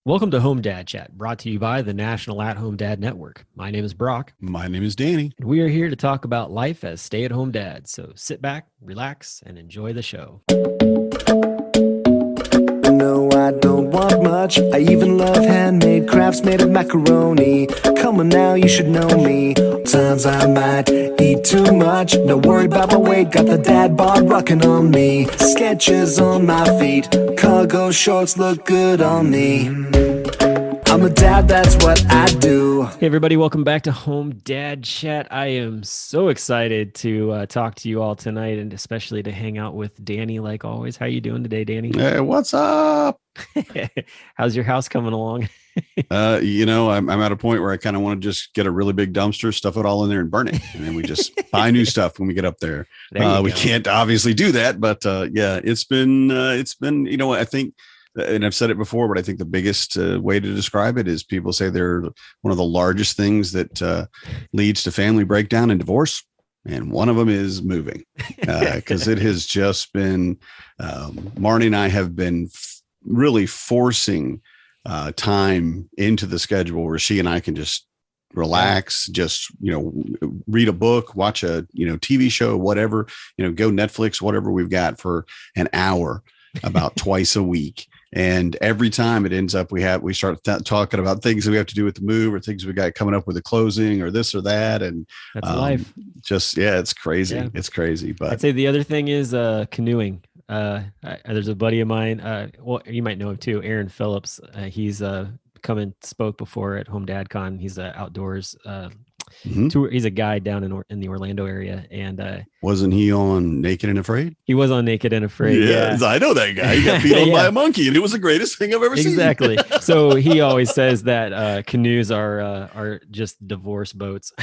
Welcome to Home Dad Chat, brought to you by the National At-Home Dad Network. My name is Brock, My name is Danny. and we are here to talk about life as stay-at-home dads. So sit back, relax, and enjoy the show. No, I don't want much. I even love handmade crafts made of macaroni. Come on now, you should know me. Times I might eat too much. No worry about my weight, got the dad bod rocking on me. Sketches on my feet, cargo shorts look good on me. I'm a dad, that's what I do. Hey everybody, welcome back to Home Dad Chat. I am so excited to talk to you all tonight, and especially to hang out with Danny like always. How you doing today, Danny? Hey, what's up? How's your house coming along? I'm at a point where I kind of want to just get a really big dumpster, stuff it all in there and burn it. And then we just buy new stuff when we get up there. We can't obviously do that, but yeah, it's been, I think, and I've said it before, but I think the biggest way to describe it is people say they're one of the largest things that leads to family breakdown and divorce. And one of them is moving, because it has just been, Marnie and I have been really forcing time into the schedule where she and I can just relax, just, read a book, watch a, TV show, whatever, go Netflix, whatever we've got for an hour about twice a week. And every time it ends up, we start talking about things that we have to do with the move or things we got coming up with the closing or this or that. And that's life. It's crazy. Yeah. It's crazy. But I'd say the other thing is canoeing. There's a buddy of mine. Well, you might know him too, Aaron Phillips. He's come and spoke before at HomeDadCon. He's outdoors tour. He's a guide down in the Orlando area, and wasn't he on Naked and Afraid? He was on Naked and Afraid. Yeah. I know that guy. He got beat on by a monkey, and it was the greatest thing I've ever seen. Exactly. So he always says that canoes are just divorce boats.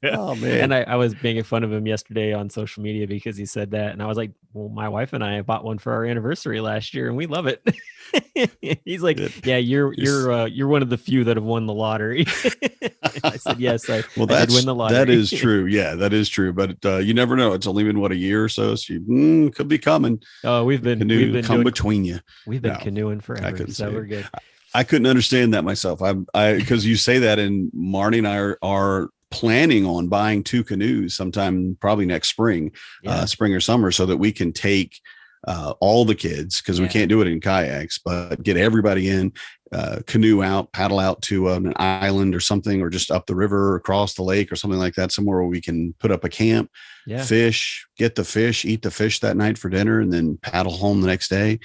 Oh man! And I was making fun of him yesterday on social media because he said that, and I was like, "Well, my wife and I bought one for our anniversary last year, and we love it." He's like, "Yeah, you're one of the few that have won the lottery." I said, "Yes, I did win the lottery." That is true. Yeah, that is true. But you never know. It's only been a year or so. So you could be coming. Oh, we've been between you. We've been canoeing forever, so we're good. I couldn't understand that myself. Because you say that, and Marnie and I are planning on buying 2 canoes sometime probably next spring, spring or summer, so that we can take all the kids, because we can't do it in kayaks, but get everybody in, canoe out, paddle out to an island or something, or just up the river, across the lake or something like that, somewhere where we can put up a camp, fish, get the fish, eat the fish that night for dinner, and then paddle home the next day.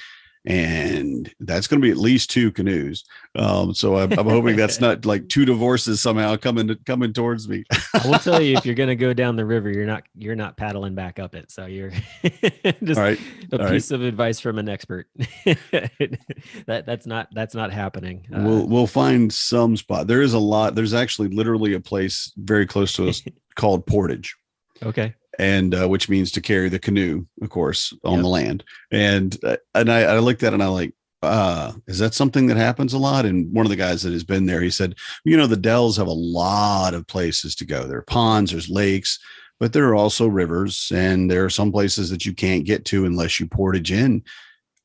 And that's going to be at least 2 canoes. So I'm hoping that's not like 2 divorces somehow coming towards me. I will tell you, if you're going to go down the river, you're not paddling back up it. So you're just a piece of advice from an expert. That's not happening. We'll find some spot. There is a lot. There's actually literally a place very close to us called Portage. Okay. And which means to carry the canoe, of course, on the land. And I looked at it and I like, is that something that happens a lot? And one of the guys that has been there, he said, the Dells have a lot of places to go. There are ponds, there's lakes, but there are also rivers, and there are some places that you can't get to unless you portage in.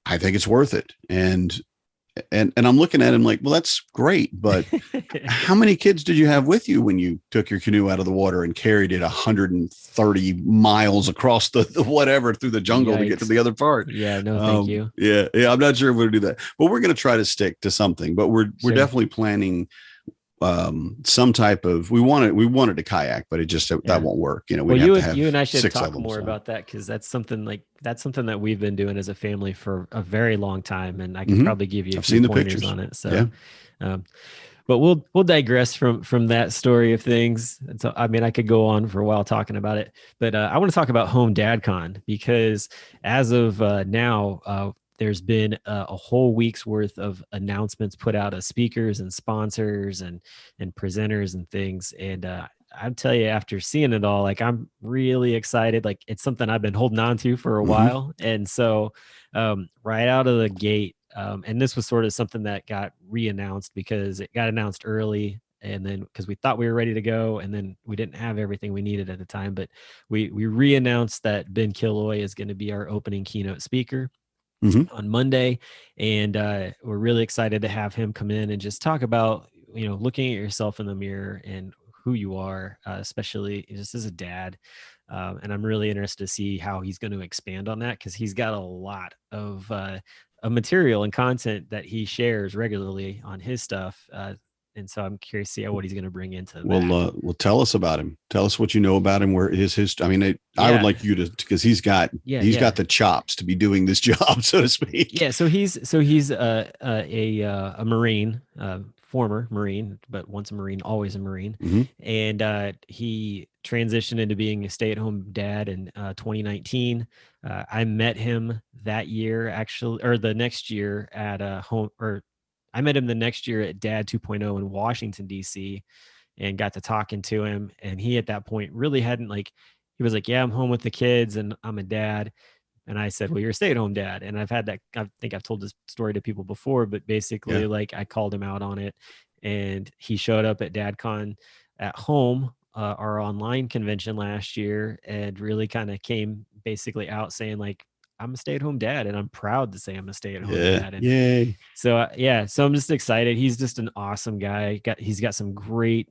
I think it's worth it. And I'm looking at him like, well, that's great, but how many kids did you have with you when you took your canoe out of the water and carried it 130 miles across the whatever through the jungle to get to the other part? Yeah, no, thank you. Yeah, I'm not sure if we're gonna do that, but we're going to try to stick to something. But we're definitely planning some type of. We wanted to kayak, but it just that won't work. Well, you and I should talk more about that, because that's something that we've been doing as a family for a very long time, and I can probably give you a few pointers on it. So, but we'll digress from that story of things. And so, I mean, I could go on for a while talking about it, but I want to talk about HomeDadCon, because as of now, there's been a whole week's worth of announcements put out of speakers and sponsors and presenters and things. And I'll tell you, after seeing it all, like, I'm really excited. Like, it's something I've been holding on to for a while. And so right out of the gate, and this was sort of something that got re-announced because it got announced early, and then because we thought we were ready to go, and then we didn't have everything we needed at the time, but we re-announced that Ben Killoy is going to be our opening keynote speaker. on Monday. And we're really excited to have him come in and just talk about, looking at yourself in the mirror and who you are, especially just as a dad. And I'm really interested to see how he's going to expand on that, because he's got a lot of material and content that he shares regularly on his stuff. And so I'm curious to see what he's going to bring into well, tell us about him. Tell us what you know about him. Where is his? I mean, I would like you to, because he's got the chops to be doing this job, so to speak. Yeah. So he's a Marine, former Marine, but once a Marine, always a Marine. Mm-hmm. And he transitioned into being a stay-at-home dad in 2019. I met him that year, actually, or the next year at I met him the next year at Dad 2.0 in Washington, D.C., and got to talking to him. And he, at that point, really hadn't he was like, yeah, I'm home with the kids and I'm a dad. And I said, well, you're a stay-at-home dad. And I've had that, I think I've told this story to people before, but basically I called him out on it, and he showed up at DadCon at home, our online convention last year, and really kind of came basically out saying I'm a stay-at-home dad, and I'm proud to say I'm a stay-at-home dad. And yay. So, so I'm just excited. He's just an awesome guy. He's got some great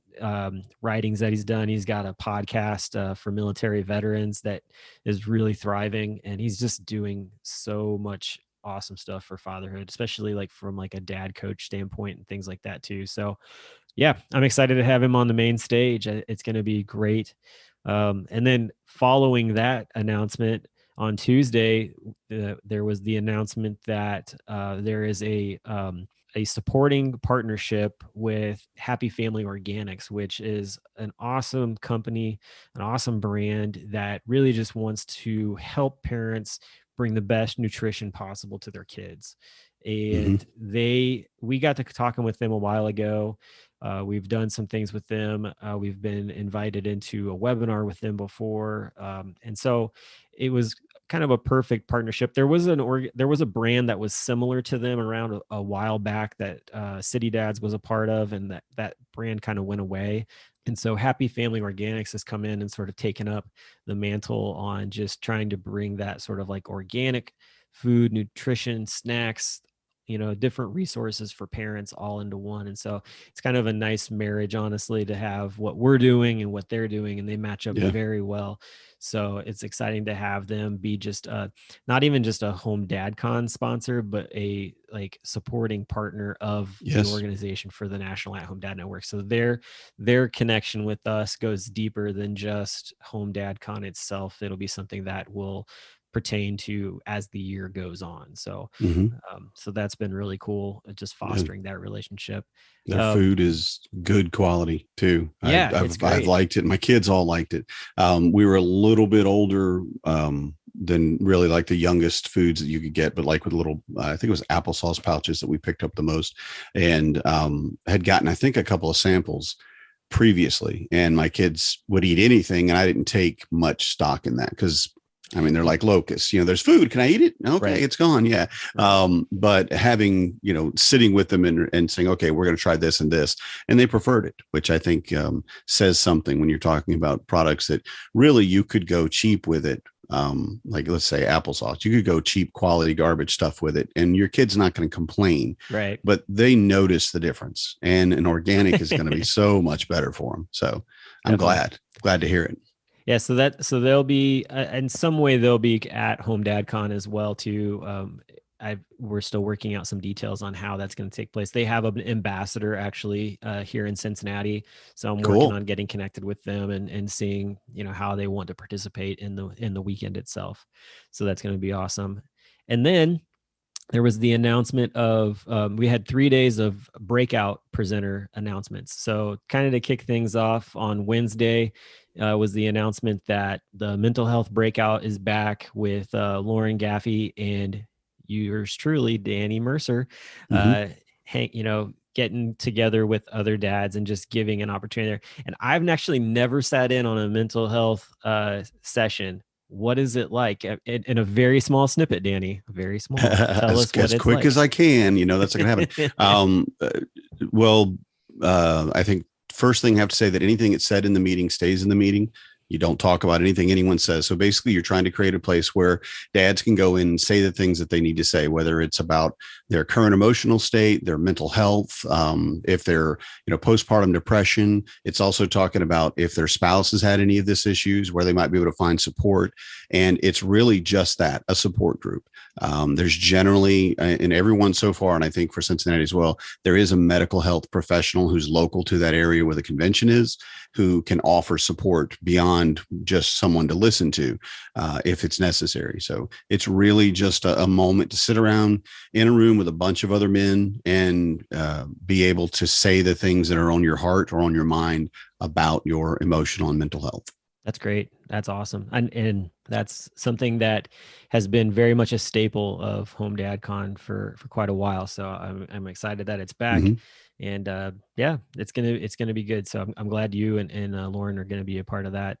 writings that he's done. He's got a podcast for military veterans that is really thriving, and he's just doing so much awesome stuff for fatherhood, especially from a dad coach standpoint and things like that too. So yeah, I'm excited to have him on the main stage. It's going to be great. And then following that announcement, on Tuesday, there was the announcement that there is a supporting partnership with Happy Family Organics, which is an awesome company, an awesome brand that really just wants to help parents bring the best nutrition possible to their kids. And we got to talking with them a while ago. We've done some things with them. We've been invited into a webinar with them before. And so it was kind of a perfect partnership. There was a brand that was similar to them around a while back that City Dads was a part of, and that brand kind of went away. And so Happy Family Organics has come in and sort of taken up the mantle on just trying to bring that sort of organic food, nutrition, snacks, different resources for parents all into one. And so it's kind of a nice marriage, honestly, to have what we're doing and what they're doing, and they match up very well. So it's exciting to have them be just not even just a HomeDadCon sponsor, but a supporting partner of the organization for the National at-Home Dad Network. So their connection with us goes deeper than just HomeDadCon itself. It'll be something that will pertain to as the year goes on. So so that's been really cool, just fostering that relationship. Their food is good quality too. I've liked it. My kids all liked it. We were a little bit older than really the youngest foods that you could get, but with little, I think it was applesauce pouches that we picked up the most, and had gotten, I think, a couple of samples previously, and my kids would eat anything, and I didn't take much stock in that because they're like locusts, there's food. Can I eat it? Okay. It's gone. Yeah. But having, sitting with them and saying, okay, we're going to try this and this, and they preferred it, which I think says something when you're talking about products that really you could go cheap with it. Let's say applesauce, you could go cheap quality garbage stuff with it, and your kid's not going to complain. Right. But they notice the difference, and an organic is going to be so much better for them. So I'm glad to hear it. Yeah, so they'll be in some way they'll be at HomeDadCon as well too. We're still working out some details on how that's going to take place. They have an ambassador actually here in Cincinnati, so I'm working on getting connected with them and seeing how they want to participate in the weekend itself. So that's going to be awesome. And then there was the announcement of we had 3 days of breakout presenter announcements. So kind of to kick things off on Wednesday was the announcement that the mental health breakout is back with Lauren Gaffey and yours truly, Danny Mercer, getting together with other dads and just giving an opportunity there. And I've actually never sat in on a mental health session. What is it like in a very small snippet, Danny? Very small. Tell us as quick as I can. That's not going to happen. I think first thing I have to say that anything that's said in the meeting stays in the meeting. You don't talk about anything anyone says. So basically, you're trying to create a place where dads can go in and say the things that they need to say, whether it's about their current emotional state, their mental health, if they're, postpartum depression. It's also talking about if their spouse has had any of this issues, where they might be able to find support. And it's really just that, a support group. There's generally, in everyone so far, and I think for Cincinnati as well, there is a medical health professional who's local to that area where the convention is, who can offer support beyond just someone to listen to if it's necessary. So it's really just a moment to sit around in a room with a bunch of other men and be able to say the things that are on your heart or on your mind about your emotional and mental health. That's great. That's awesome. And that's something that has been very much a staple of HomeDadCon for quite a while. So I'm excited that it's back. Mm-hmm. And it's gonna be good. So I'm glad you and Lauren are gonna be a part of that.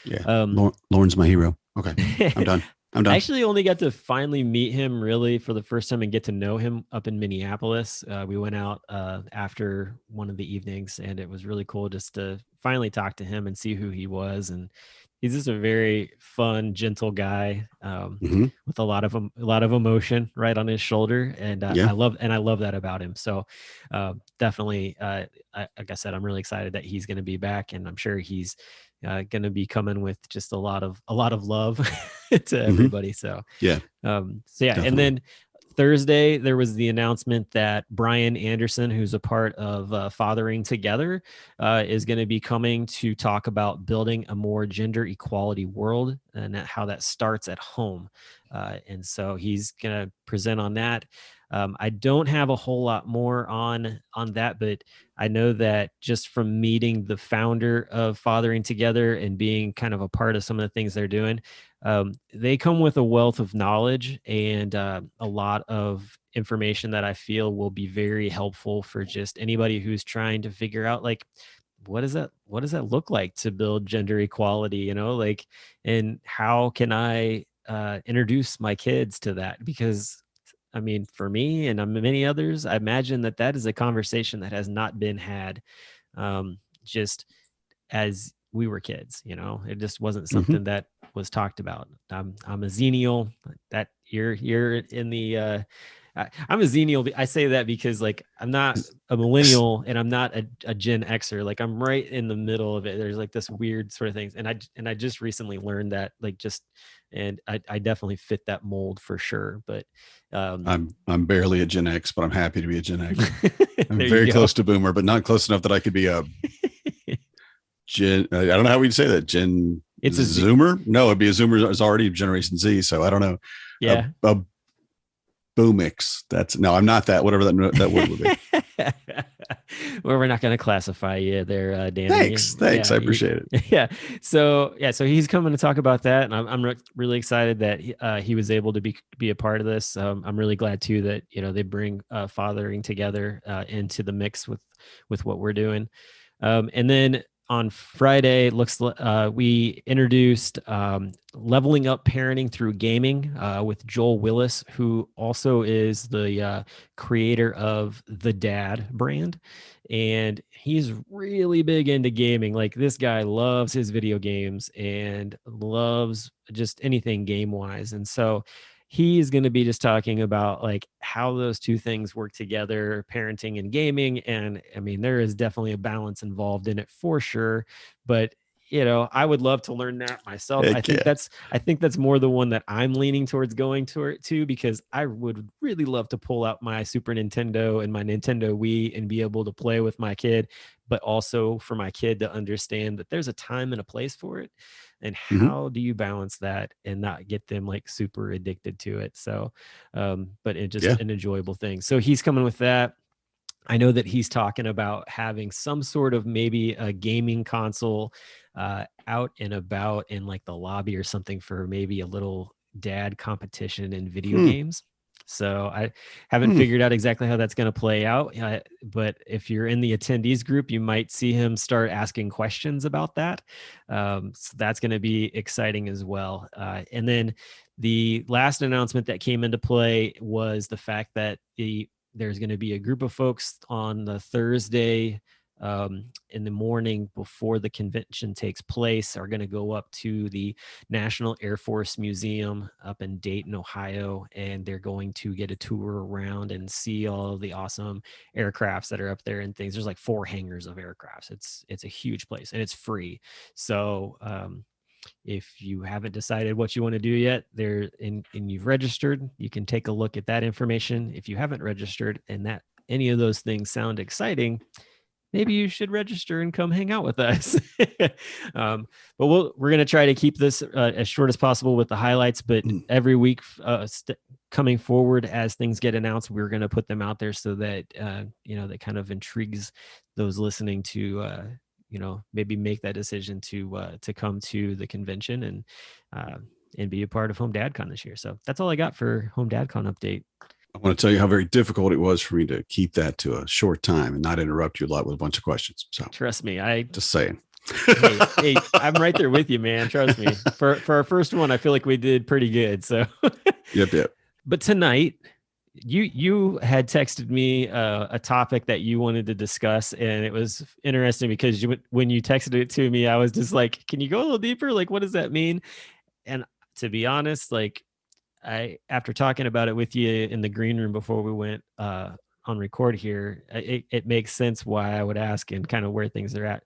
Yeah, Lauren's my hero. Okay, I'm done. I actually only got to finally meet him really for the first time and get to know him up in Minneapolis. We went out after one of the evenings, and it was really cool just to finally talk to him and see who he was. And he's just a very fun, gentle guy with a lot of emotion right on his shoulder, and I love that about him. So definitely, like I said, I'm really excited that he's going to be back, and I'm sure he's going to be coming with just a lot of love to everybody. So definitely. And then Thursday, there was the announcement that Brian Anderson, who's a part of Fathering Together, is going to be coming to talk about building a more gender equality world and how that starts at home. And so he's going to present on that. I don't have a whole lot more on that, but I know that just from meeting the founder of Fathering Together and being kind of a part of some of the things they're doing, they come with a wealth of knowledge and a lot of information that I feel will be very helpful for just anybody who's trying to figure out, like, what does that look like to build gender equality, and how can I introduce my kids to that? Because I mean, for me and many others, I imagine that is a conversation that has not been had just as we were kids. It just wasn't something that was talked about. I'm a Xennial. That you're in the. I'm a Xennial. I say that because like I'm not a millennial and I'm not a Gen Xer. Like I'm right in the middle of it. There's like this weird sort of things, and I just recently learned that and I definitely fit that mold for sure. But I'm barely a Gen X, but I'm happy to be a Gen X. I'm very close to Boomer, but not close enough that I could be a Gen. I don't know how we'd say that. Gen. It's a Zoomer. No, it'd be a Zoomer. It's already Generation Z, so I don't know. Yeah. A Boomix. I'm not that. Whatever that word would be. Well, we're not going to classify you there, Danny. Thanks. I appreciate it. Yeah. So he's coming to talk about that, and I'm really excited that he was able to be a part of this. I'm really glad too that they bring Fathering Together into the mix with what we're doing, and then on Friday, we introduced Leveling Up Parenting Through Gaming with Joel Willis, who also is the creator of the Dad brand. And he's really big into gaming. Like, this guy loves his video games and loves just anything game-wise. And so he's going to be just talking about like how those two things work together, parenting and gaming. And I mean, there is definitely a balance involved in it for sure. But I would love to learn that myself. I think that's more the one that I'm leaning towards going to, because I would really love to pull out my Super Nintendo and my Nintendo Wii and be able to play with my kid, but also for my kid to understand that there's a time and a place for it. And how do you balance that and not get them like super addicted to it? So, but it's just an enjoyable thing. So he's coming with that. I know that he's talking about having some sort of maybe a gaming console out and about in like the lobby or something for maybe a little dad competition in video games. So I haven't figured out exactly how that's going to play out. But if you're in the attendees group, you might see him start asking questions about that. So that's going to be exciting as well. And then the last announcement that came into play was the fact that there's going to be a group of folks on the Thursday in the morning before the convention takes place are going to go up to the National Air Force Museum up in Dayton, Ohio, and they're going to get a tour around and see all of the awesome aircrafts that are up there and things. There's like 4 hangars of aircrafts. It's a huge place and it's free. So if you haven't decided what you want to do yet, and you've registered, you can take a look at that information. If you haven't registered and that any of those things sound exciting, maybe you should register and come hang out with us. But we're going to try to keep this as short as possible with the highlights, but every week coming forward as things get announced, we're going to put them out there so that, that kind of intrigues those listening to, maybe make that decision to come to the convention and be a part of HomeDadCon this year. So that's all I got for HomeDadCon update. I want to tell you how very difficult it was for me to keep that to a short time and not interrupt you a lot with a bunch of questions. So trust me, I just saying. hey, I'm right there with you, man. Trust me. For our first one, I feel like we did pretty good. So Yep. But tonight, you had texted me a topic that you wanted to discuss, and it was interesting because when you texted it to me, I was just like, "Can you go a little deeper? Like, what does that mean?" And to be honest, like, after talking about it with you in the green room before we went on record here, it makes sense why I would ask and kind of where things are at.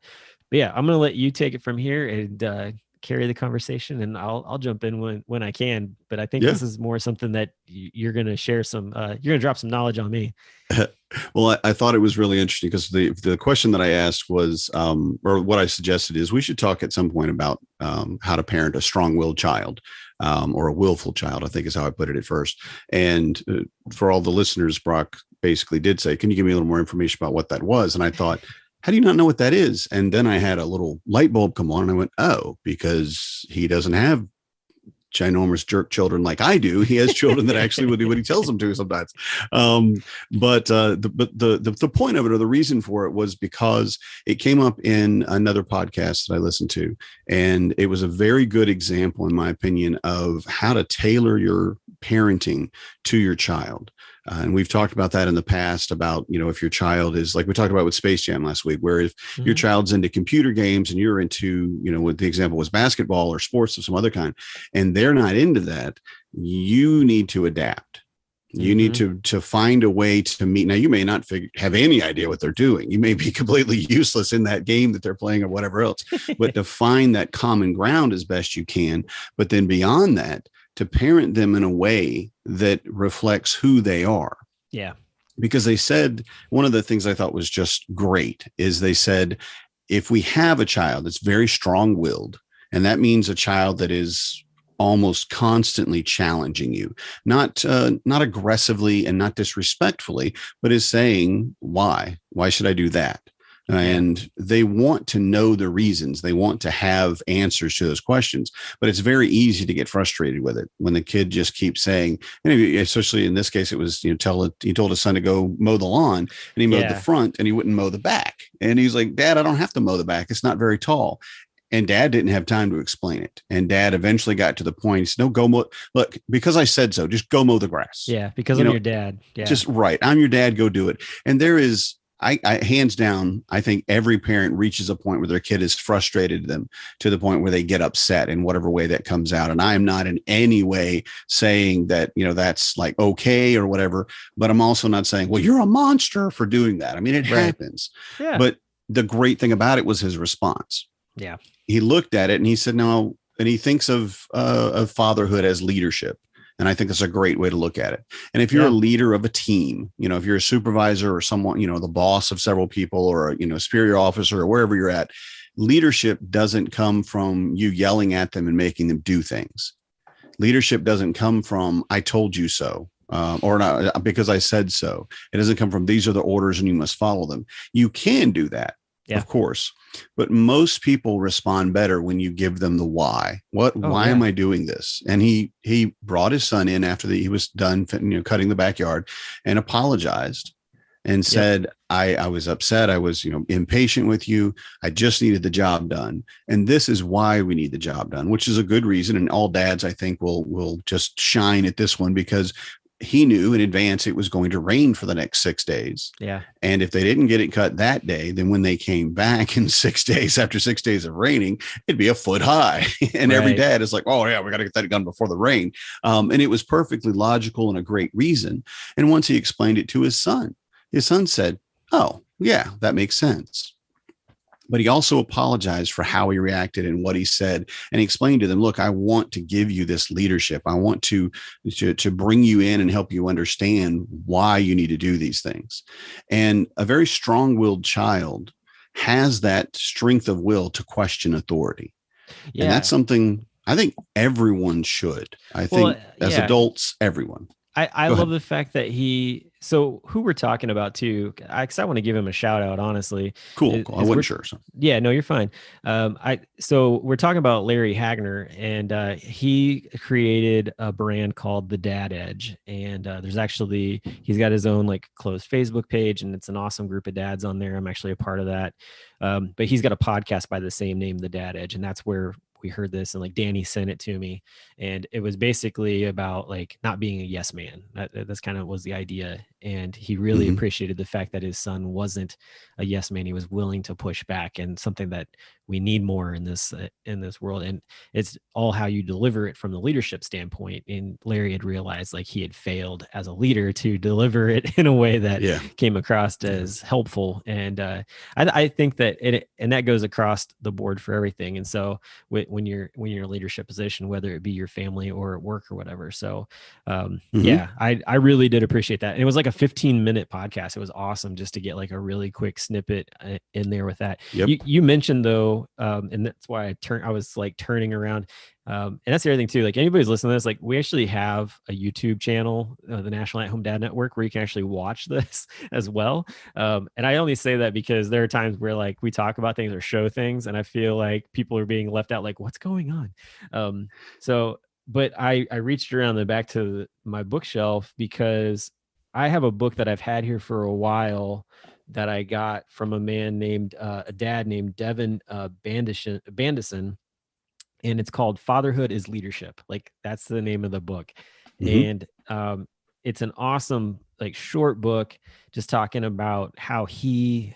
But yeah, I'm gonna let you take it from here and carry the conversation, and I'll jump in when I can. But I think this is more something that you're gonna share you're gonna drop some knowledge on me. Well, I thought it was really interesting because the question that I asked was, or what I suggested is we should talk at some point about how to parent a strong-willed child. Or a willful child, I think is how I put it at first. And for all the listeners, Brock basically did say, "Can you give me a little more information about what that was?" And I thought, how do you not know what that is? And then I had a little light bulb come on and I went, oh, because he doesn't have ginormous jerk children like I do. He has children that actually will do what he tells them to sometimes. But the point of it, or the reason for it, was because it came up in another podcast that I listened to, and it was a very good example, in my opinion, of how to tailor your parenting to your child. And we've talked about that in the past about, if your child is, like we talked about with Space Jam last week, where if your child's into computer games and you're into, what the example was basketball or sports of some other kind, and they're not into that, you need to adapt. You need to find a way to meet. Now, you may not have any idea what they're doing. You may be completely useless in that game that they're playing or whatever else, but to find that common ground as best you can. But then beyond that, to parent them in a way that reflects who they are. Yeah. Because they said, one of the things I thought was just great is they said, if we have a child that's very strong-willed, and that means a child that is almost constantly challenging you, not aggressively and not disrespectfully, but is saying, why should I do that? And they want to know the reasons. They want to have answers to those questions, but it's very easy to get frustrated with it when the kid just keeps saying, and especially in this case, it was, he told his son to go mow the lawn, and he mowed the front and he wouldn't mow the back. And he's like, "Dad, I don't have to mow the back. It's not very tall." And Dad didn't have time to explain it. And Dad eventually got to the point, he said, "No, go mow. Look, because I said so, just go mow the grass." Yeah. Because I'm your dad. Yeah. Just right. I'm your dad. Go do it. And there is, I hands down, I think every parent reaches a point where their kid has frustrated them to the point where they get upset in whatever way that comes out. And I am not in any way saying that, that's like okay or whatever, but I'm also not saying, well, you're a monster for doing that. I mean, it happens. Yeah. But the great thing about it was his response. Yeah. He looked at it and he said, no, and he thinks of fatherhood as leadership. And I think that's a great way to look at it. And if you're a leader of a team, if you're a supervisor or someone, the boss of several people, or a superior officer, or wherever you're at, leadership doesn't come from you yelling at them and making them do things. Leadership doesn't come from, "I told you so," or not, "because I said so." It doesn't come from, "These are the orders and you must follow them." You can do that. Yeah. Of course. But most people respond better when you give them the why. Why am I doing this? And he brought his son in after he was done, cutting the backyard, and apologized and said, I was upset. I was, impatient with you. I just needed the job done. And this is why we need the job done, which is a good reason. And all dads, I think, will just shine at this one, because he knew in advance it was going to rain for the next 6 days. Yeah. And if they didn't get it cut that day, then when they came back in 6 days, after 6 days of raining, it'd be a foot high. And every dad is like, oh yeah, we got to get that done before the rain. And it was perfectly logical and a great reason. And once he explained it to his son said, oh yeah, that makes sense. But he also apologized for how he reacted and what he said. And he explained to them, look, I want to give you this leadership. I want to bring you in and help you understand why you need to do these things. And a very strong-willed child has that strength of will to question authority. Yeah. And that's something I think everyone should. I think as adults, everyone. I love the fact that so who we're talking about too, because I want to give him a shout out, honestly. Cool. I wasn't sure. So. Yeah, no, you're fine. So we're talking about Larry Hagner, and he created a brand called the Dad Edge. And he's got his own like closed Facebook page, and it's an awesome group of dads on there. I'm actually a part of that. But he's got a podcast by the same name, the Dad Edge. And that's where we heard this, and like Danny sent it to me, and it was basically about like not being a yes man. That's kind of was the idea. And he really appreciated the fact that his son wasn't a yes man. He was willing to push back, and something that we need more in this world. And it's all how you deliver it from the leadership standpoint. And Larry had realized like he had failed as a leader to deliver it in a way that came across as helpful. And I think that and that goes across the board for everything. And so when you're in a leadership position, whether it be your family or at work or whatever. So I really did appreciate that. And it was like a 15-minute podcast. It was awesome just to get like a really quick snippet in there with that. Yep. You mentioned though, and that's why I was like turning around. And that's the other thing too, like anybody's listening to this, like we actually have a YouTube channel, the National at-Home Dad Network, where you can actually watch this as well. And I only say that because there are times where like we talk about things or show things, and I feel like people are being left out, like what's going on? But I reached around the back to my bookshelf because I have a book that I've had here for a while that I got from a dad named Devin Bandison. And it's called Fatherhood is Leadership. Like that's the name of the book. And it's an awesome, like short book, just talking about how he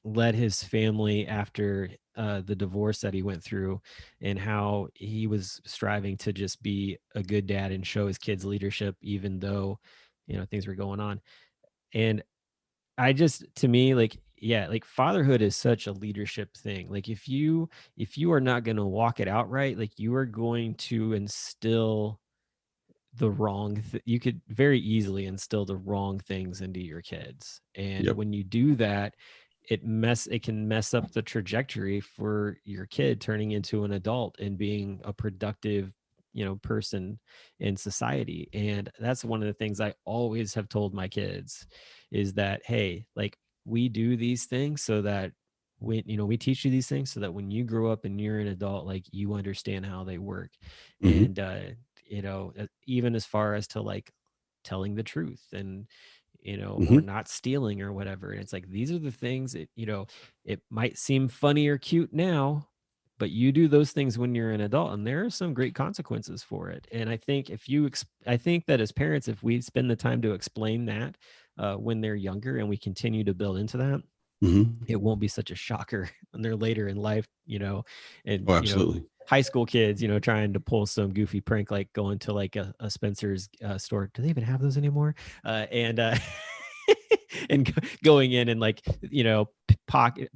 led his family after the divorce that he went through, and how he was striving to just be a good dad and show his kids leadership, even though, things were going on. And to me, like fatherhood is such a leadership thing. Like if you are not going to walk it out right, like you are going to instill the wrong, you could very easily instill the wrong things into your kids. And when you do that, it can mess up the trajectory for your kid turning into an adult and being a productive person in society. And that's one of the things I always have told my kids is that, hey, like we do these things so that we teach you these things so that when you grow up and you're an adult, like you understand how they work. And even as far as to like telling the truth and or not stealing or whatever. And it's like, these are the things that, it might seem funny or cute now, but you do those things when you're an adult, and there are some great consequences for it. And I think I think that as parents, if we spend the time to explain that when they're younger, and we continue to build into that, it won't be such a shocker when they're later in life, and absolutely. High school kids, trying to pull some goofy prank, like going to like a Spencer's store. Do they even have those anymore? And going in and like,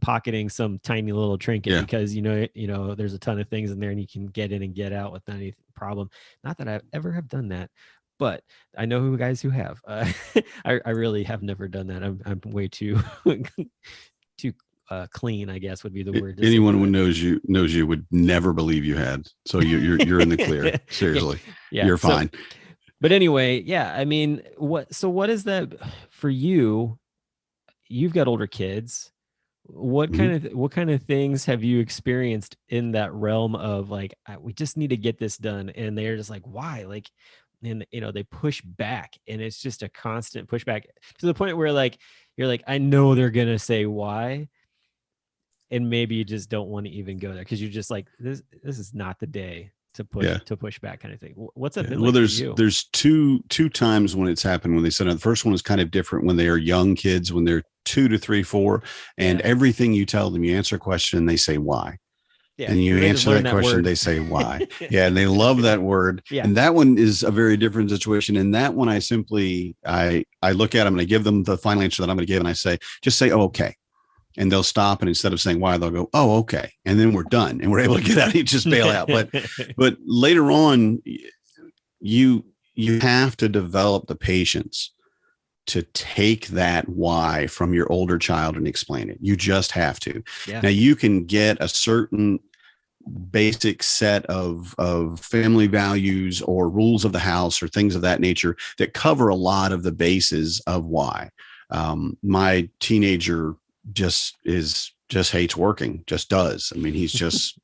pocketing some tiny little trinket because, there's a ton of things in there and you can get in and get out without any problem. Not that I ever have done that, but I know guys who have. I really have never done that. I'm way too clean, I guess would be the word. Anyone who knows you would never believe you had. So you're in the clear. Seriously, you're fine. But anyway, I mean, what is that for you? You've got older kids. What kind of things have you experienced in that realm of like, we just need to get this done, and they're just like, why? Like, and they push back, and it's just a constant pushback to the point where like you're like, I know they're gonna say why, and maybe you just don't want to even go there because you're just like, this is not the day to push back kind of thing. What's that been well, like for you? there's two times when it's happened when they said, the first one is kind of different when they are young kids, when they're 2 to 3, 4, and everything you tell them, you answer a question and they say why. Yeah, and you answer that question, they say why. Yeah, and they love that word. Yeah. And that one is a very different situation. And that one, I look at them and I give them the final answer that I'm going to give, and I say, just say, oh, okay. And they'll stop, and instead of saying why, they'll go, oh, okay. And then we're done, and we're able to get out and just bail out. But later on, you have to develop the patience to take that why from your older child and explain it. You just have to. Yeah. Now, you can get a certain basic set of family values or rules of the house or things of that nature that cover a lot of the bases of why. My teenager just hates working, just does. I mean, he's just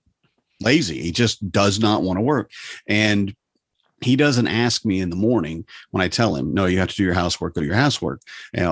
lazy. He just does not want to work. And he doesn't ask me in the morning when I tell him, no, you have to do your housework, go to your housework,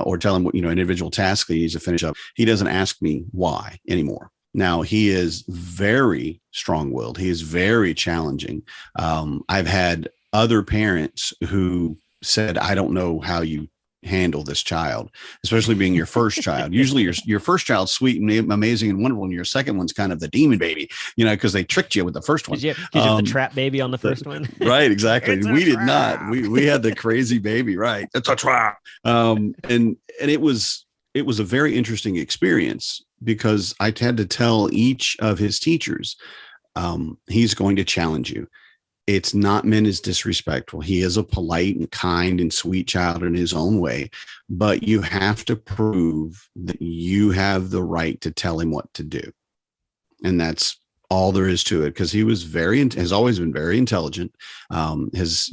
or tell him what, individual tasks that he needs to finish up. He doesn't ask me why anymore. Now, he is very strong-willed. He is very challenging. I've had other parents who said, I don't know how you handle this child, especially being your first child. Usually your first child's sweet and amazing and wonderful, and your second one's kind of the demon baby, because they tricked you with the first one. Did you have the trap baby on the first one? Right, exactly. We did not. We had the crazy baby, right? It's a trap. And it was a very interesting experience because I had to tell each of his teachers, he's going to challenge you. It's not meant as disrespectful. He is a polite and kind and sweet child in his own way, but you have to prove that you have the right to tell him what to do. And that's all there is to it, because he has always been very intelligent, has,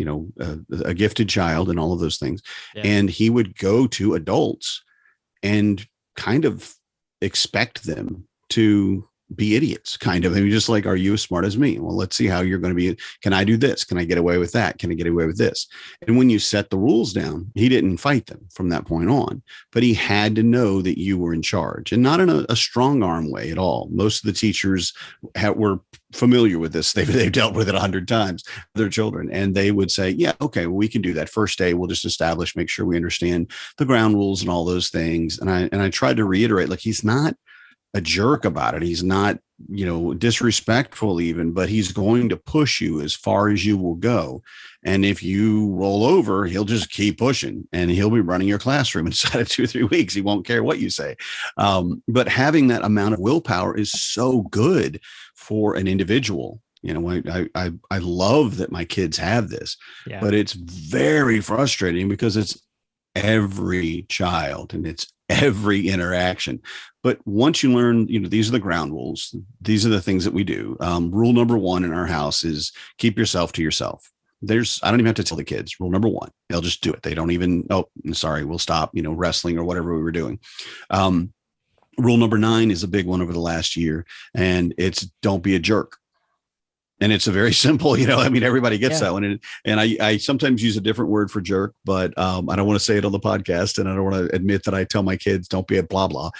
a gifted child and all of those things. Yeah. And he would go to adults and kind of expect them to be idiots, kind of. I mean, just like, are you as smart as me? Well, let's see how you're going to be. Can I do this? Can I get away with that? Can I get away with this? And when you set the rules down, he didn't fight them from that point on, but he had to know that you were in charge, and not in a strong arm way at all. Most of the teachers were familiar with this. They've dealt with it 100 times, their children. And they would say, yeah, okay, well, we can do that. First day, we'll just make sure we understand the ground rules and all those things. And I tried to reiterate, like, he's not a jerk about it. He's not, disrespectful even, but he's going to push you as far as you will go. And if you roll over, he'll just keep pushing, and he'll be running your classroom inside of 2 or 3 weeks. He won't care what you say. But having that amount of willpower is so good for an individual. I love that my kids have this, but it's very frustrating because it's every child and it's every interaction. But once you learn, these are the ground rules. These are the things that we do. Rule number 1 in our house is keep yourself to yourself. I don't even have to tell the kids. Rule number 1, they'll just do it. They don't even, we'll stop, wrestling or whatever we were doing. Rule number 9 is a big one over the last year, and it's don't be a jerk. And it's a very simple, everybody gets that one. And I sometimes use a different word for jerk, but I don't want to say it on the podcast, and I don't want to admit that I tell my kids, don't be a blah, blah.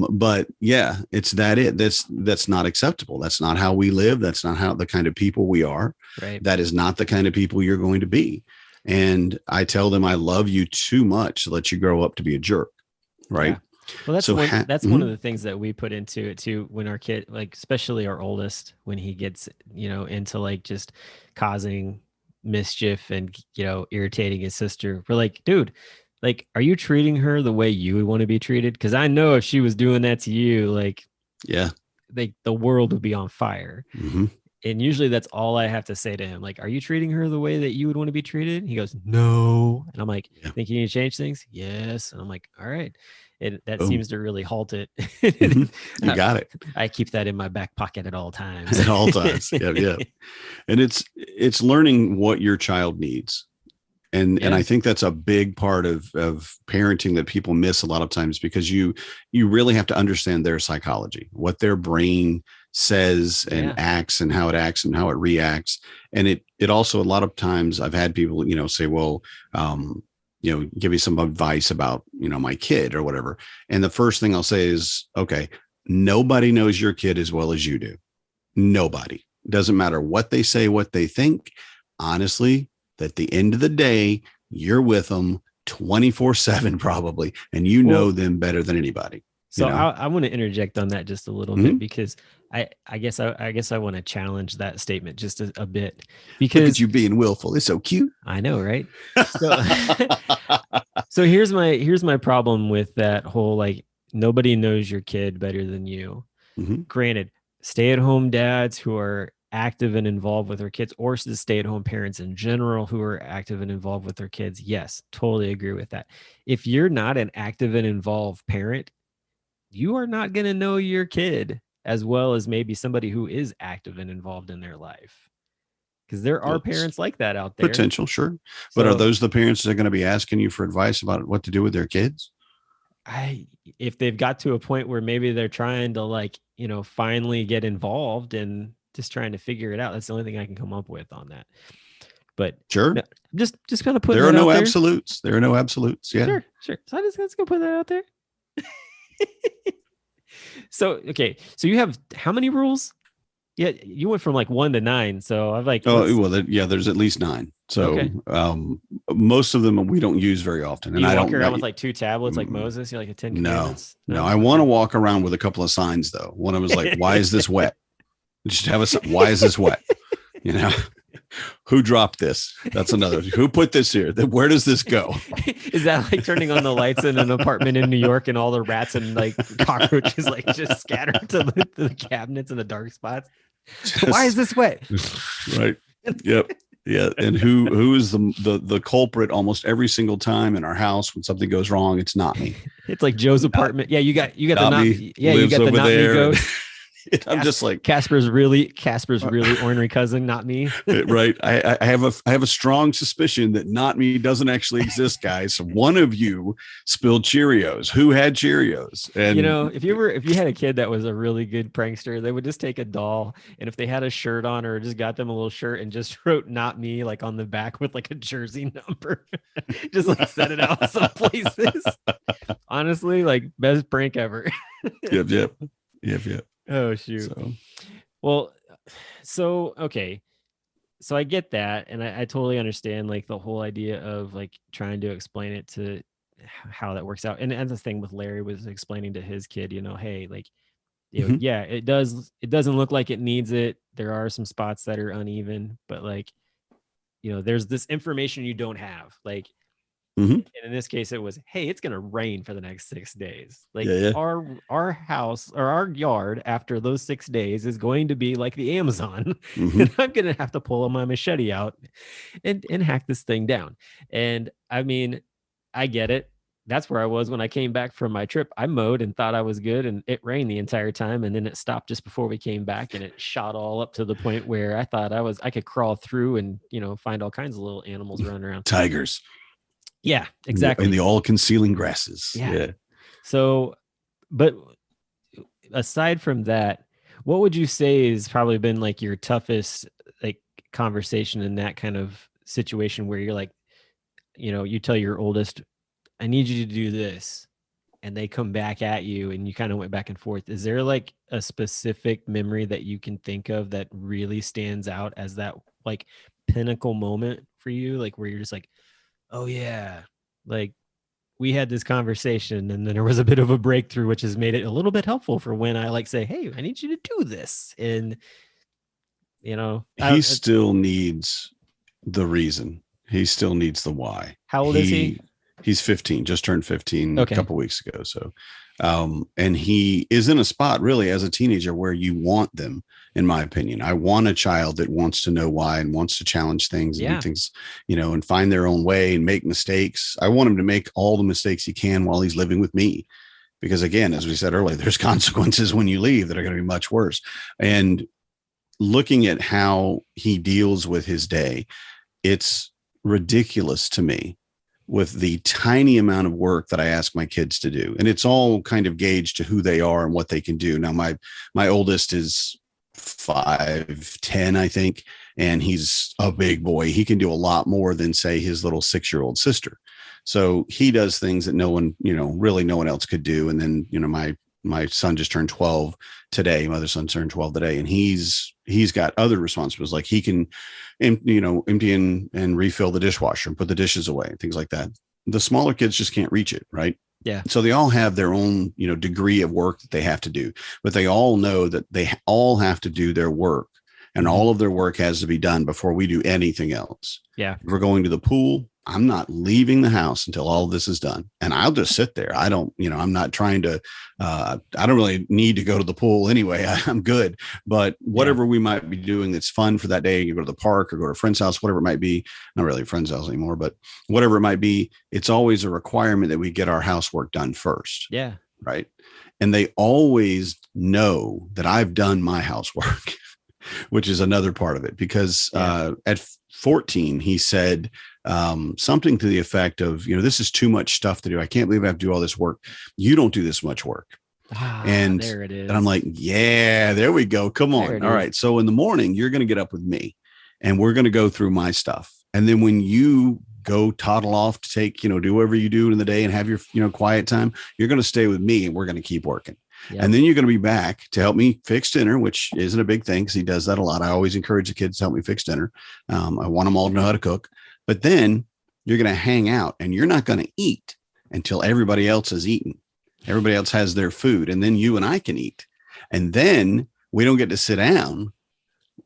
But yeah, that's not acceptable. That's not how we live. That's not how the kind of people we are. Right. That is not the kind of people you're going to be. And I tell them, I love you too much to let you grow up to be a jerk. Right. Yeah. Well, that's one of the things that we put into it too, when our kid, like, especially our oldest, when he gets, into like just causing mischief and, irritating his sister, we're like, dude, like, are you treating her the way you would want to be treated? Because I know if she was doing that to you, like, the world would be on fire. Mm-hmm. And usually that's all I have to say to him. Like, are you treating her the way that you would want to be treated? He goes, no. And I'm like, think you need to change things? Yes. And I'm like, all right. And that seems to really halt it. You got it. I keep that in my back pocket at all times. At all times. Yeah. And it's learning what your child needs. And I think that's a big part of parenting that people miss a lot of times, because you really have to understand their psychology, what their brain says and acts, and how it reacts. And it also, a lot of times I've had people, say, well, give me some advice about, my kid or whatever. And the first thing I'll say is, okay, nobody knows your kid as well as you do. Nobody. Doesn't matter what they say, what they think. Honestly, at the end of the day, you're with them 24/7 probably, and you know them better than anybody. So I want to interject on that just a little bit, because I guess I want to challenge that statement just a bit, because look at you being willful. It's so cute. I know, right? So here's my problem with that whole, like, nobody knows your kid better than you. Granted, stay-at-home dads who are active and involved with their kids, or the stay-at-home parents in general who are active and involved with their kids, yes, totally agree with that. If you're not an active and involved parent, you are not going to know your kid as well as maybe somebody who is active and involved in their life. Because there are parents like that out there. Potential, sure. But are those the parents that are going to be asking you for advice about what to do with their kids? If they've got to a point where maybe they're trying to, like, finally get involved and just trying to figure it out, that's the only thing I can come up with on that. But sure, just kind of put. There are no absolutes. There are no absolutes. Yeah, sure. So let's go put that out there. So you have how many rules? Yeah, you went from like 1 to 9. So I've like, there's at least 9. So most of them we don't use very often. And I don't walk around with like 2 tablets like Moses. You're like a 10 commandments. No, I want to walk around with a couple of signs though. One of them was like, "Why is this wet?" Just have why is this wet? Who dropped this? That's another. Who put this here? Where does this go? Is that like turning on the lights in an apartment in New York and all the rats and like cockroaches like just scattered to the cabinets and the dark spots? Why is this wet? Right. Yep. Yeah. And who is the culprit almost every single time in our house when something goes wrong? It's not me. It's like Joe's apartment. Yeah, you got the not me. Yeah, you got the not me ghost. I'm just like Casper's really ornery cousin, not me. Right. I have a strong suspicion that not me doesn't actually exist, guys. One of you spilled Cheerios. Who had Cheerios? And if you had a kid that was a really good prankster, they would just take a doll, and if they had a shirt on or just got them a little shirt and just wrote "not me" like on the back with like a jersey number, just like set it out some places. Honestly, like best prank ever. Yep. Oh shoot. Okay. So I get that, and I totally understand like the whole idea of like trying to explain it to how that works out. And the thing with Larry was explaining to his kid, hey, like, yeah, it doesn't look like it needs it. There are some spots that are uneven, but like, there's this information you don't have. Like, and in this case, it was, hey, it's gonna rain for the next 6 days. Like our house or our yard after those 6 days is going to be like the Amazon, and I'm gonna have to pull my machete out and hack this thing down. And I mean, I get it. That's where I was when I came back from my trip. I mowed and thought I was good, and it rained the entire time, and then it stopped just before we came back, and it shot all up to the point where I thought I could crawl through and find all kinds of little animals running around. Tigers. Yeah, exactly. In the all-concealing grasses. Yeah. So, but aside from that, what would you say has probably been like your toughest like conversation in that kind of situation where you're like, you tell your oldest, I need you to do this, and they come back at you and you kind of went back and forth. Is there like a specific memory that you can think of that really stands out as that like pinnacle moment for you? Like where you're just like, oh yeah, like we had this conversation and then there was a bit of a breakthrough, which has made it a little bit helpful for when I like say, hey, I need you to do this. And, he still needs the reason. He still needs the why. How old is he? He's 15, just turned 15 a couple weeks ago. So, and he is in a spot really as a teenager where you want them, in my opinion. I want a child that wants to know why and wants to challenge things and do things, and find their own way and make mistakes. I want him to make all the mistakes he can while he's living with me. Because again, as we said earlier, there's consequences when you leave that are going to be much worse. And looking at how he deals with his day, it's ridiculous to me with the tiny amount of work that I ask my kids to do. And it's all kind of gauged to who they are and what they can do. Now, my oldest is 5'10", I think, and he's a big boy. He can do a lot more than, say, his little 6-year-old sister. So he does things that no one else could do. And then, my son just turned 12 today. My other son turned 12 today, and he's he's got other responsibilities. Like he can, empty and refill the dishwasher and put the dishes away, things like that. The smaller kids just can't reach it. Right. Yeah. So they all have their own, degree of work that they have to do, but they all know that they all have to do their work, and all of their work has to be done before we do anything else. Yeah. If we're going to the pool, I'm not leaving the house until all of this is done. And I'll just sit there. I don't, I'm not trying to, I don't really need to go to the pool anyway. I'm good. But whatever we might be doing that's fun for that day, you go to the park or go to a friend's house, whatever it might be, not really a friend's house anymore, but whatever it might be, it's always a requirement that we get our housework done first. Yeah. Right. And they always know that I've done my housework, which is another part of it, because at 14, he said, something to the effect of, this is too much stuff to do. I can't believe I have to do all this work. You don't do this much work. And there it is. And I'm like, yeah, there we go. Come on. All right. So in the morning, you're going to get up with me and we're going to go through my stuff. And then when you go toddle off to take, do whatever you do in the day and have your, quiet time, you're going to stay with me and we're going to keep working. Yep. And then you're going to be back to help me fix dinner, which isn't a big thing because he does that a lot. I always encourage the kids to help me fix dinner. I want them all to know how to cook. But then you're going to hang out and you're not going to eat until everybody else has eaten. Everybody else has their food. And then you and I can eat. And then we don't get to sit down.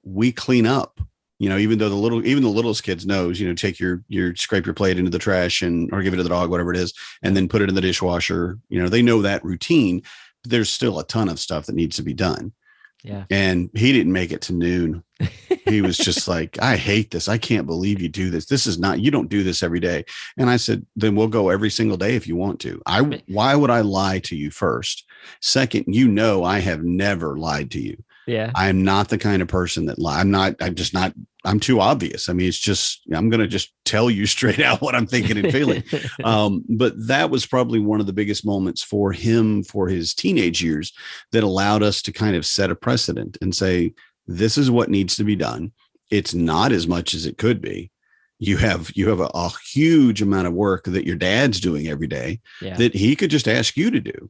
We clean up, even though even the littlest kids knows, take your scrape your plate into the trash or give it to the dog, whatever it is, and then put it in the dishwasher. They know that routine. But there's still a ton of stuff that needs to be done. Yeah. And he didn't make it to noon. He was just like, I hate this. I can't believe you do this. This is not, you don't do this every day. And I said, then we'll go every single day if you want to. Why would I lie to you first? Second, I have never lied to you. Yeah. I'm not the kind of person that lie. I'm too obvious. I mean, it's just, I'm going to just tell you straight out what I'm thinking and feeling. But that was probably one of the biggest moments for him for his teenage years that allowed us to kind of set a precedent and say, this is what needs to be done. It's not as much as it could be. You have a huge amount of work that your dad's doing every day that he could just ask you to do.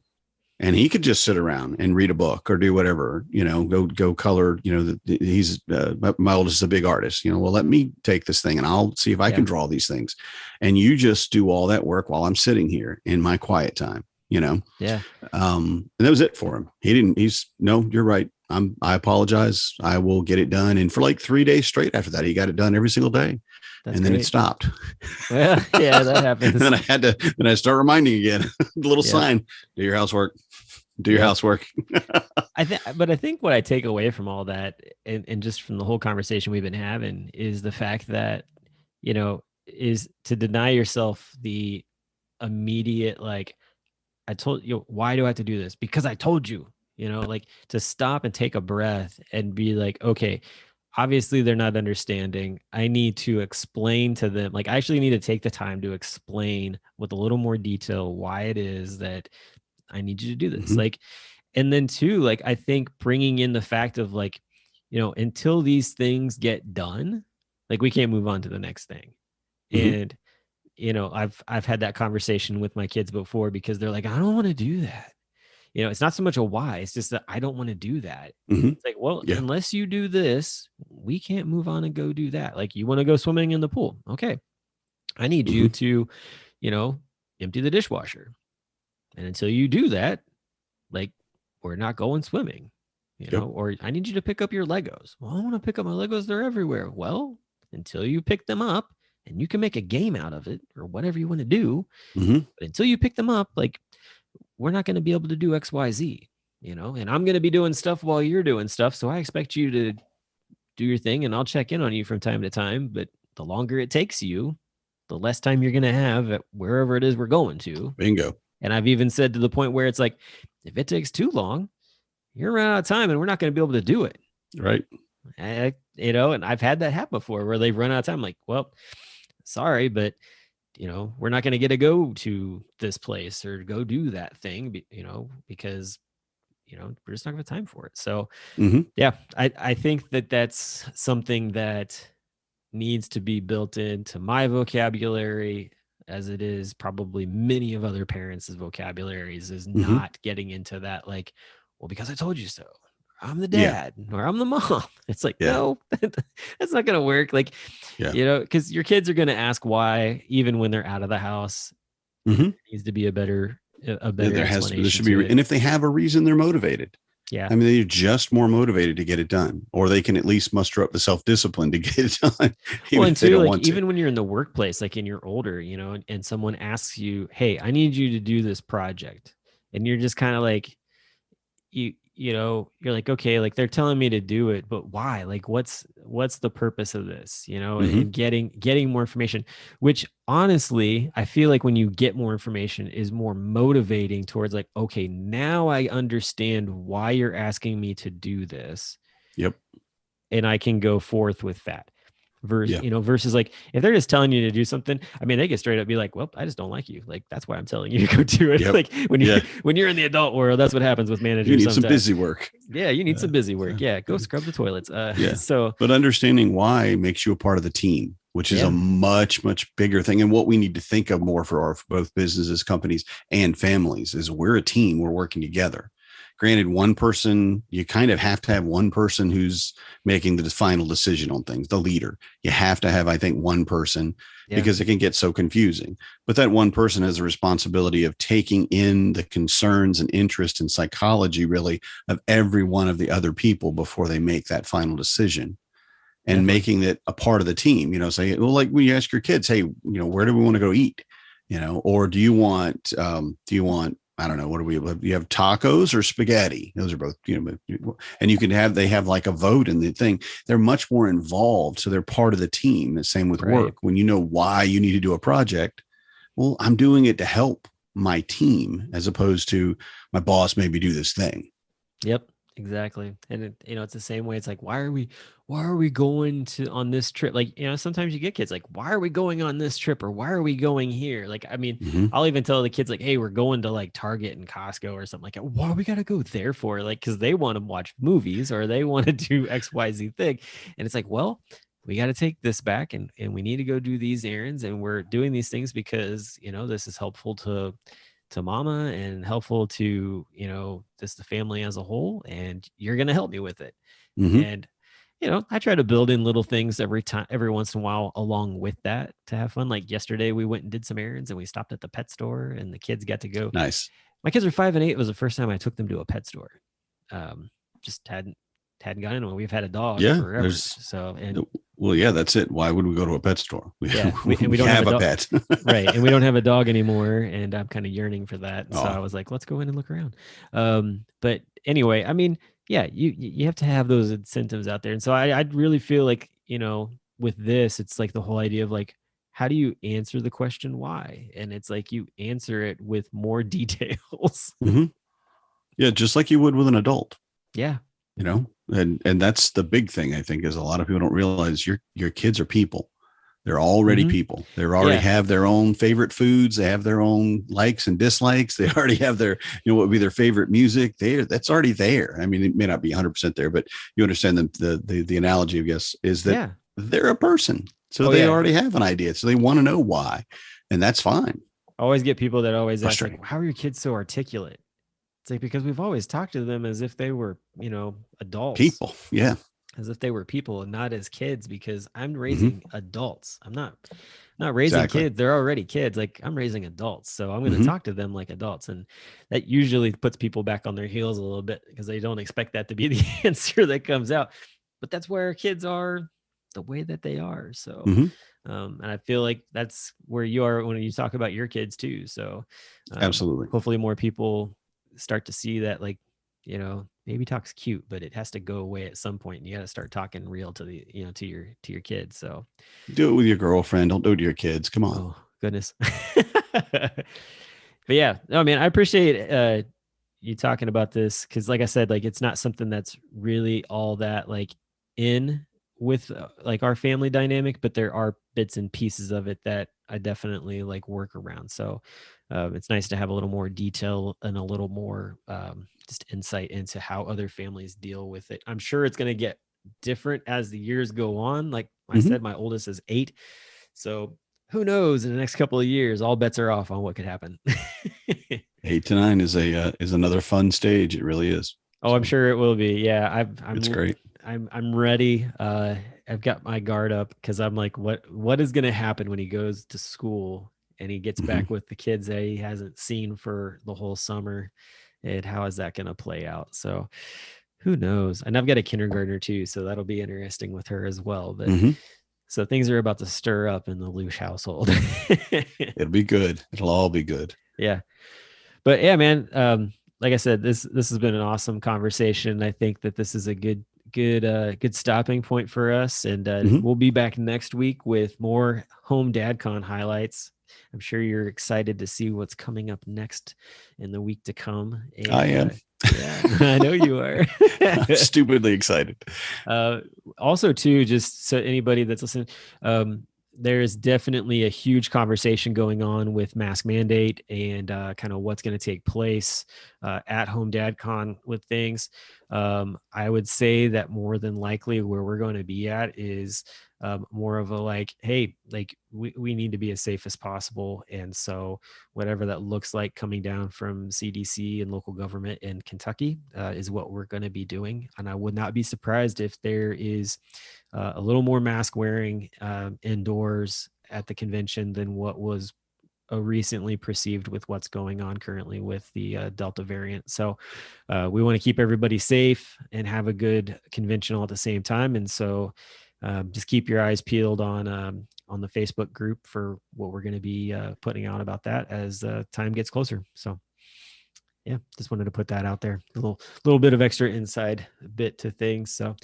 And he could just sit around and read a book or do whatever, go color, he's my oldest is a big artist, well, let me take this thing and I'll see if I can draw these things. And you just do all that work while I'm sitting here in my quiet time, Yeah. And that was it for him. No, you're right. I apologize. I will get it done. And for like 3 days straight after that, he got it done every single day. That's and then great. It stopped. Well, yeah, that happens. And then I start reminding again, the little sign, do your housework. Do your housework. I think what I take away from all that and just from the whole conversation we've been having is the fact that, is to deny yourself the immediate, like, I told you, why do I have to do this? Because I told you, like to stop and take a breath and be like, okay, obviously they're not understanding. I need to explain to them, like I actually need to take the time to explain with a little more detail why it is that I need you to do this. Like, and then too, like, I think bringing in the fact of like, until these things get done, like we can't move on to the next thing. And, I've had that conversation with my kids before because they're like, I don't want to do that. It's not so much a why, it's just that I don't want to do that. It's like, well, unless you do this, we can't move on and go do that. Like you want to go swimming in the pool. Okay. I need you to, empty the dishwasher. And until you do that, like we're not going swimming, or I need you to pick up your Legos. Well, I want to pick up my Legos. They're everywhere. Well, until you pick them up and you can make a game out of it or whatever you want to do. But until you pick them up, like we're not going to be able to do X, Y, Z, and I'm going to be doing stuff while you're doing stuff. So I expect you to do your thing and I'll check in on you from time to time. But the longer it takes you, the less time you're going to have at wherever it is we're going to. Bingo. And I've even said to the point where it's like, if it takes too long, you're running out of time and we're not going to be able to do it. Right. And I've had that happen before where they've run out of time. Like, well, sorry, but, we're not going to get to go to this place or go do that thing, because, we're just not going to have time for it. So, I think that that's something that needs to be built into my vocabulary, as it is probably many of other parents' vocabularies, is not getting into that, like, well, because I told you so, I'm the dad or I'm the mom. It's like, no, that's not going to work. Like, because your kids are going to ask why, even when they're out of the house. There needs to be a better explanation. There should be, and if they have a reason, they're motivated. Yeah. I mean, they're just more motivated to get it done, or they can at least muster up the self-discipline to get it done. Well, and too, like even when you're in the workplace, like and you're older, and someone asks you, hey, I need you to do this project. And you're just kind of like, you're like, okay, like they're telling me to do it, but why? Like, what's the purpose of this? And getting more information, which honestly, I feel like when you get more information is more motivating towards like, okay, now I understand why you're asking me to do this. Yep. And I can go forth with that. Versus like if they're just telling you to do something, I mean, they get straight up be like, well, I just don't like you. Like, that's why I'm telling you to go do it. Yep. Like when you're in the adult world, that's what happens with managers. You need sometimes. Some busy work. Yeah. You need some busy work. Yeah. Go scrub the toilets. But understanding why makes you a part of the team, which is a much, much bigger thing. And what we need to think of more for both businesses, companies, and families is we're a team. We're working together. Granted, one person, you kind of have to have one person who's making the final decision on things, the leader. You have to have, I think, one person because it can get so confusing. But that one person has a responsibility of taking in the concerns and interest and psychology, really, of every one of the other people before they make that final decision and making it a part of the team. Say, well, like when you ask your kids, hey, where do we want to go eat? Or do you want, I don't know. What do we have? You have tacos or spaghetti? Those are both, and they have like a vote in the thing. They're much more involved. So they're part of the team. The same with work. When you know why you need to do a project, well, I'm doing it to help my team as opposed to my boss made me do this thing. Yep. Exactly. And it's the same way. It's like, why are we going on this trip? Like, sometimes you get kids like, why are we going on this trip? Or why are we going here? Like, I mean, I'll even tell the kids like, hey, we're going to like Target and Costco or something like that. Why we got to go there for? Like, cause they want to watch movies or they want to do XYZ thing. And it's like, well, we got to take this back and we need to go do these errands. And we're doing these things because, this is helpful to mama and helpful to, just the family as a whole. And you're going to help me with it. And, I try to build in little things every once in a while along with that to have fun. Like yesterday we went and did some errands and we stopped at the pet store and the kids got to go. Nice. My kids are 5 and 8. It was the first time I took them to a pet store. Just hadn't gone in. We've had a dog forever. Well, yeah, that's it. Why would we go to a pet store? We don't have a pet. Right. And we don't have a dog anymore. And I'm kind of yearning for that. So I was like, let's go in and look around. But anyway, I mean, yeah, you have to have those incentives out there. And so I really feel like, with this, it's like the whole idea of like, how do you answer the question why? And it's like you answer it with more details. Yeah, just like you would with an adult. Yeah. And that's the big thing, I think, is a lot of people don't realize your kids are people. They're already people. They already have their own favorite foods. They have their own likes and dislikes. They already have their, what would be their favorite music. That's already there. I mean, it may not be 100% there, but you understand the analogy, I guess, is that they're a person. So they already have an idea. So they want to know why. And that's fine. I always get people that always ask, like, how are your kids so articulate? It's like, because we've always talked to them as if they were, adults. People. Yeah. As if they were people and not as kids, because I'm raising adults. I'm not raising kids. They're already kids. Like, I'm raising adults. So I'm going to talk to them like adults. And that usually puts people back on their heels a little bit because they don't expect that to be the answer that comes out. But that's where kids are the way that they are. So, and I feel like that's where you are when you talk about your kids too. So absolutely. Hopefully more people start to see that, like, baby talk's cute, but it has to go away at some point. And you got to start talking real to the, to your kids. So do it with your girlfriend. Don't do it to your kids. Come on. Oh, goodness. But yeah, no, man, I appreciate you talking about this. Cause like I said, like, it's not something that's really all that like in with like our family dynamic, but there are bits and pieces of it that I definitely like work around. So it's nice to have a little more detail and a little more just insight into how other families deal with it. I'm sure it's going to get different as the years go on. Like I said, my oldest is 8. So who knows, in the next couple of years, all bets are off on what could happen. 8 to 9 is another fun stage. It really is. Oh, so, I'm sure it will be. Yeah, it's great. I'm ready. I've got my guard up because I'm like, what is going to happen when he goes to school and he gets back with the kids that he hasn't seen for the whole summer, and how is that going to play out? So who knows? And I've got a kindergartner too, so that'll be interesting with her as well. But so things are about to stir up in the Lush household. It'll be good. It'll all be good. Yeah. But yeah, man, like I said, this has been an awesome conversation. I think that this is a good stopping point for us. And we'll be back next week with more HomeDadCon highlights. I'm sure you're excited to see what's coming up next in the week to come. And, I am. Yeah, I know you are. Stupidly excited. Also, too, just so anybody that's listening, there is definitely a huge conversation going on with mask mandate and kind of what's going to take place at HomeDadCon with things. I would say that more than likely where we're going to be at is more of a like, hey, like we need to be as safe as possible. And so whatever that looks like coming down from CDC and local government in Kentucky is what we're going to be doing. And I would not be surprised if there is a little more mask wearing indoors at the convention than what was recently perceived with what's going on currently with the Delta variant. So we want to keep everybody safe and have a good convention all at the same time. And so just keep your eyes peeled on the Facebook group for what we're going to be putting out about that as time gets closer. So yeah, just wanted to put that out there. A little bit of extra inside bit to things. So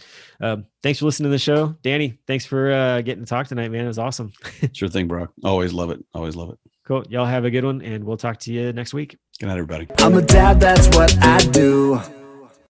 thanks for listening to the show. Danny, thanks for getting to talk tonight, man. It was awesome. Sure thing, bro. Always love it. Always love it. Cool. Y'all have a good one, and we'll talk to you next week. Good night, everybody. I'm a dad, that's what I do.